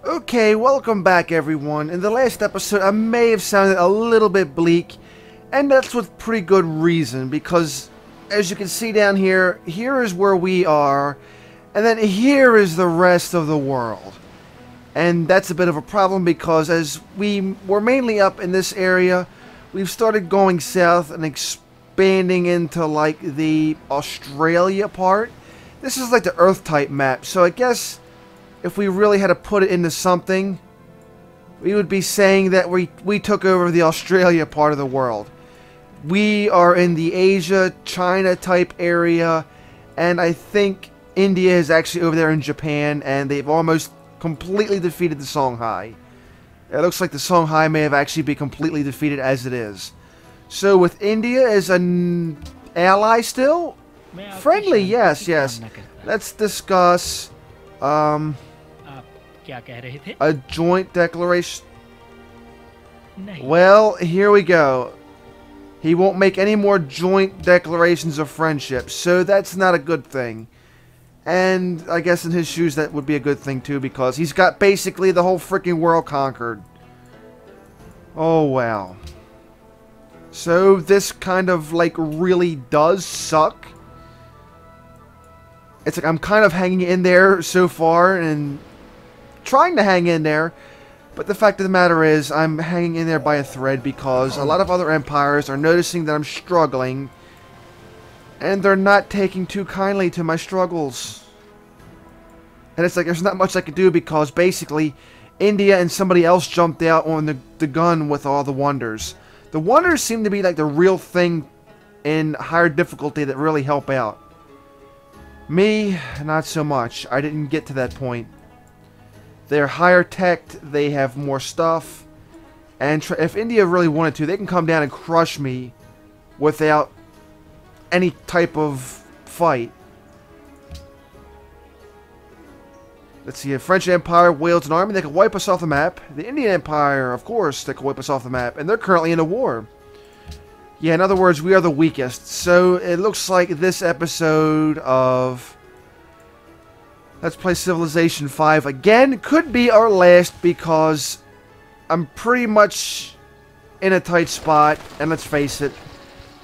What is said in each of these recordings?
Okay, welcome back everyone. In the last episode, I may have sounded a little bit bleak, and that's with pretty good reason, because as you can see down here, here is where we are, and then here is the rest of the world. And that's a bit of a problem because as we were mainly up in this area, we've started going south and expanding into like the Australia part. This is like the Earth type map, so I guess if we really had to put it into something, we would be saying that we took over the Australia part of the world. We are in the Asia, China type area, and I think India is actually over there in Japan, and they've almost completely defeated the Songhai. It looks like the Songhai may have actually been completely defeated as it is. So with India as an ally still? Friendly, yes, yes. Let's discuss क्या कह रहे थे? a joint declaration. नहीं. Well, here we go. He won't make any more joint declarations of friendship, so that's not a good thing. And I guess in his shoes that would be a good thing too, because he's got basically the whole freaking world conquered. Oh wow. So this kind of like really does suck. It's like I'm kind of hanging in there so far and trying to hang in there, but the fact of the matter is I'm hanging in there by a thread because a lot of other empires are noticing that I'm struggling and they're not taking too kindly to my struggles. And it's like there's not much I can do because basically India and somebody else jumped out on the gun with all the wonders. The wonders seem to be like the real thing in higher difficulty that really help out. Me, not so much. I didn't get to that point. They're higher tech, they have more stuff, and if India really wanted to, they can come down and crush me without any type of fight. Let's see, the French Empire wields an army, they can wipe us off the map. The Indian Empire, of course, they can wipe us off the map, and they're currently in a war. Yeah, in other words, we are the weakest. So it looks like this episode of Let's Play Civilization 5 again could be our last because I'm pretty much in a tight spot, and let's face it,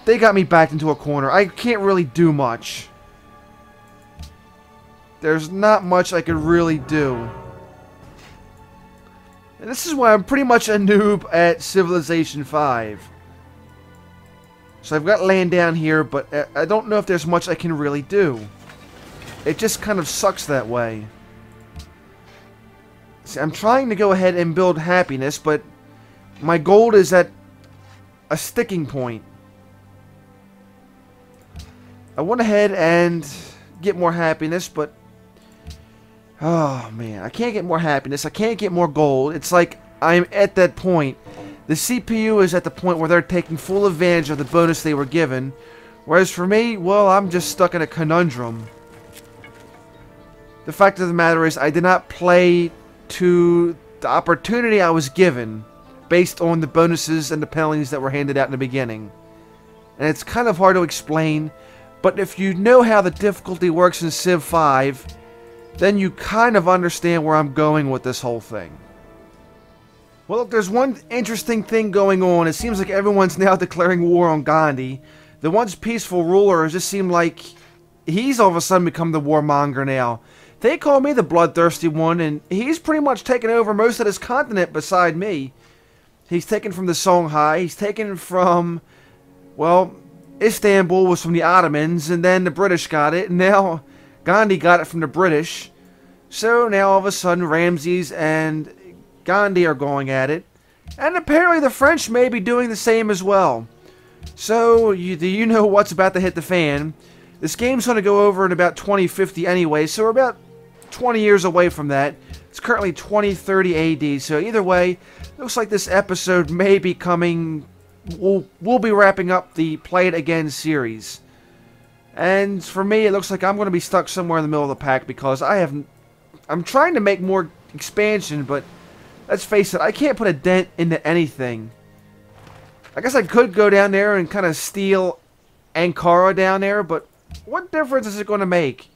they got me backed into a corner. I can't really do much. There's not much I could really do. And this is why I'm pretty much a noob at Civilization 5. So I've got land down here, but I don't know if there's much I can really do. It just kind of sucks that way. See, I'm trying to go ahead and build happiness, but my gold is at a sticking point. I went ahead and get more happiness, but oh man, I can't get more happiness. I can't get more gold. It's like I'm at that point. The CPU is at the point where they're taking full advantage of the bonus they were given. Whereas for me, well, I'm just stuck in a conundrum. The fact of the matter is, I did not play to the opportunity I was given based on the bonuses and the penalties that were handed out in the beginning. And it's kind of hard to explain, but if you know how the difficulty works in Civ 5, then you kind of understand where I'm going with this whole thing. Well, look, there's one interesting thing going on. It seems like everyone's now declaring war on Gandhi. The once peaceful ruler just seemed like he's all of a sudden become the warmonger now. They call me the bloodthirsty one, and he's pretty much taken over most of this continent beside me. He's taken from the Songhai, he's taken from, well, Istanbul was from the Ottomans, and then the British got it, and now Gandhi got it from the British. So now all of a sudden Ramses and Gandhi are going at it, and apparently the French may be doing the same as well. So, do you know what's about to hit the fan? This game's going to go over in about 2050 anyway, so we're about 20 years away from that. It's currently 2030 AD, so either way, looks like this episode may be coming. We'll be wrapping up the Play It Again series. And for me, it looks like I'm going to be stuck somewhere in the middle of the pack because I'm trying to make more expansion, but let's face it, I can't put a dent into anything. I guess I could go down there and kind of steal Ankara down there, but what difference is it going to make?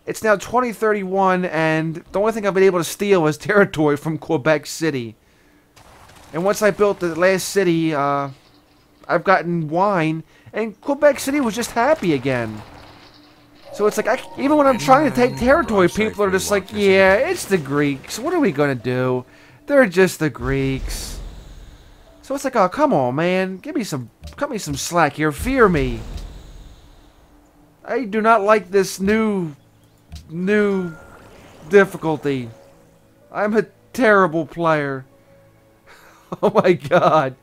It's now 2031, and the only thing I've been able to steal is territory from Quebec City. And once I built the last city, I've gotten wine, and Quebec City was just happy again. So it's like, even when I'm trying to take territory, people are just like, yeah, it's the Greeks. What are we going to do? They're just the Greeks. So it's like, oh, come on, man. Cut me some slack here. Fear me. I do not like this new difficulty. I'm a terrible player. Oh my god.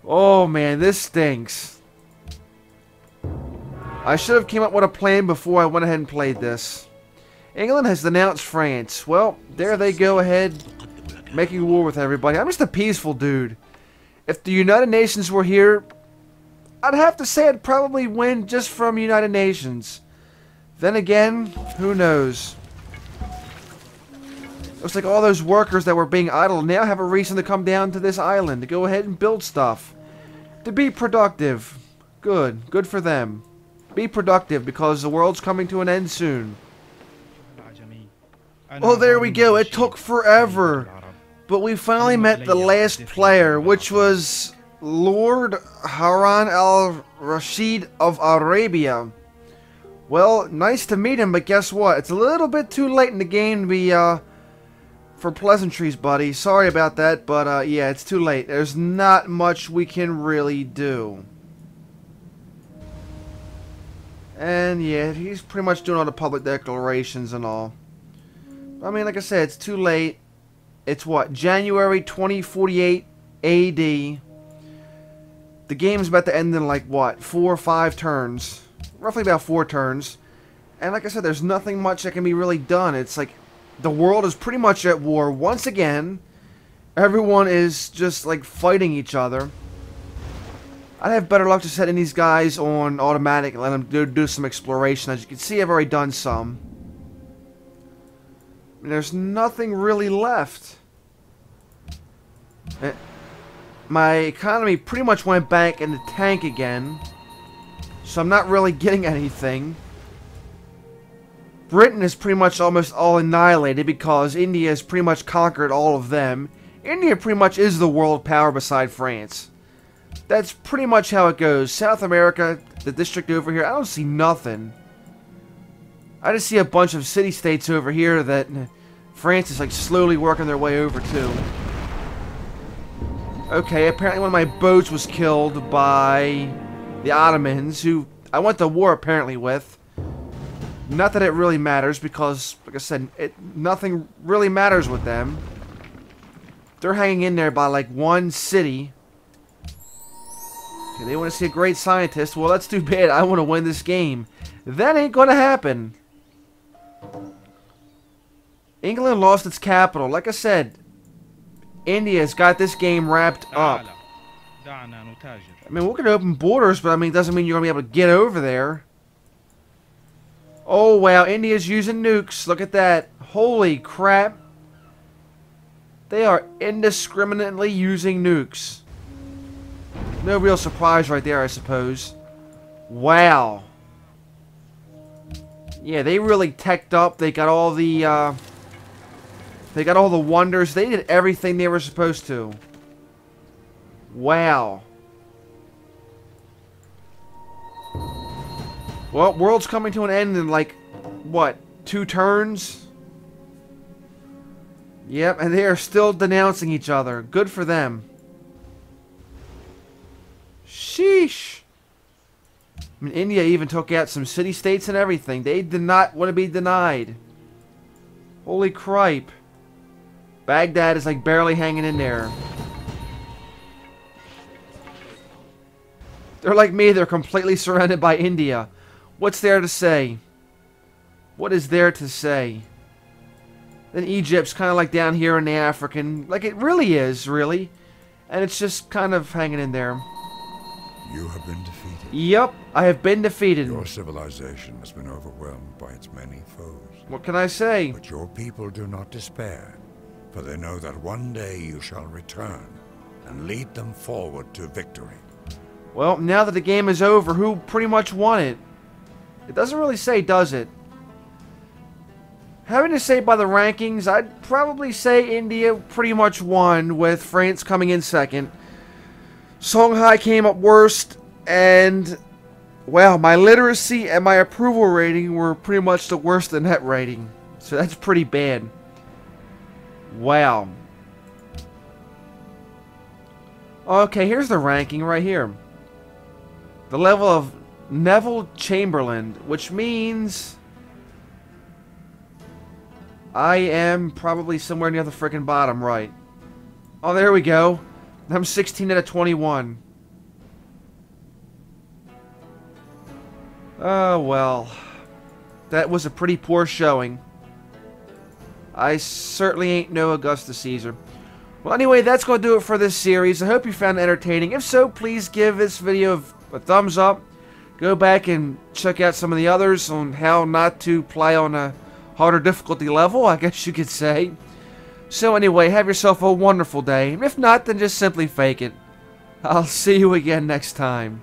Oh man, this stinks. I should have came up with a plan before I went ahead and played this. England has denounced France. Well, there they go ahead, making war with everybody. I'm just a peaceful dude. If the United Nations were here, I'd have to say I'd probably win just from United Nations. Then again, who knows? Looks like all those workers that were being idle now have a reason to come down to this island to go ahead and build stuff. To be productive. Good. Good for them. Be productive because the world's coming to an end soon. Oh, there we go. It took forever. But we finally met the last player, which was Lord Harun al-Rashid of Arabia. Well, nice to meet him, but guess what? It's a little bit too late in the game to be, for pleasantries, buddy. Sorry about that, but, yeah, it's too late. There's not much we can really do. And, yeah, he's pretty much doing all the public declarations and all. I mean, like I said, it's too late. It's, what, January 2048 AD. The game's about to end in, like, what, 4 or 5 turns. Roughly about 4 turns. And like I said, there's nothing much that can be really done. It's like the world is pretty much at war once again. Everyone is just like fighting each other. I'd have better luck just setting these guys on automatic and let them do some exploration. As you can see, I've already done some. And there's nothing really left. My economy pretty much went back in the tank again. So I'm not really getting anything. Britain is pretty much almost all annihilated because India has pretty much conquered all of them. India pretty much is the world power beside France. That's pretty much how it goes. South America, the district over here, I don't see nothing. I just see a bunch of city-states over here that France is like slowly working their way over to. Okay, apparently one of my boats was killed by the Ottomans, who I went to war apparently with. Not that it really matters because, like I said, nothing really matters with them. They're hanging in there by like one city. Okay, they want to see a great scientist. Well, that's too bad. I want to win this game. That ain't gonna happen. England lost its capital. Like I said, India's got this game wrapped up. I mean, we're going to open borders, but I mean, it doesn't mean you're going to be able to get over there. Oh, wow. India's using nukes. Look at that. Holy crap. They are indiscriminately using nukes. No real surprise right there, I suppose. Wow. Yeah, they really teched up. They got all the, wonders. They did everything they were supposed to. Wow. Well, world's coming to an end in like, what, 2 turns? Yep, and they are still denouncing each other. Good for them. Sheesh. I mean, India even took out some city-states and everything. They did not want to be denied. Holy cripe. Baghdad is like barely hanging in there. They're like me, they're completely surrounded by India. What's there to say? What is there to say? Then Egypt's kind of like down here in the African, like it really is, really. And it's just kind of hanging in there. You have been defeated. Yep, I have been defeated. Your civilization has been overwhelmed by its many foes. What can I say? But your people do not despair, for they know that one day you shall return and lead them forward to victory. Well, now that the game is over, who pretty much won it? It doesn't really say, does it? Having to say by the rankings, I'd probably say India pretty much won, with France coming in second. Songhai came up worst, and, well, my literacy and my approval rating were pretty much the worst in net rating. So that's pretty bad. Wow. Okay, here's the ranking right here. The level of Neville Chamberlain, which means I am probably somewhere near the freaking bottom, right? Oh, there we go. I'm 16 out of 21. Oh, well. That was a pretty poor showing. I certainly ain't no Augustus Caesar. Well, anyway, that's going to do it for this series. I hope you found it entertaining. If so, please give this video a thumbs up. Go back and check out some of the others on how not to play on a harder difficulty level, I guess you could say. So anyway, have yourself a wonderful day. If not, then just simply fake it. I'll see you again next time.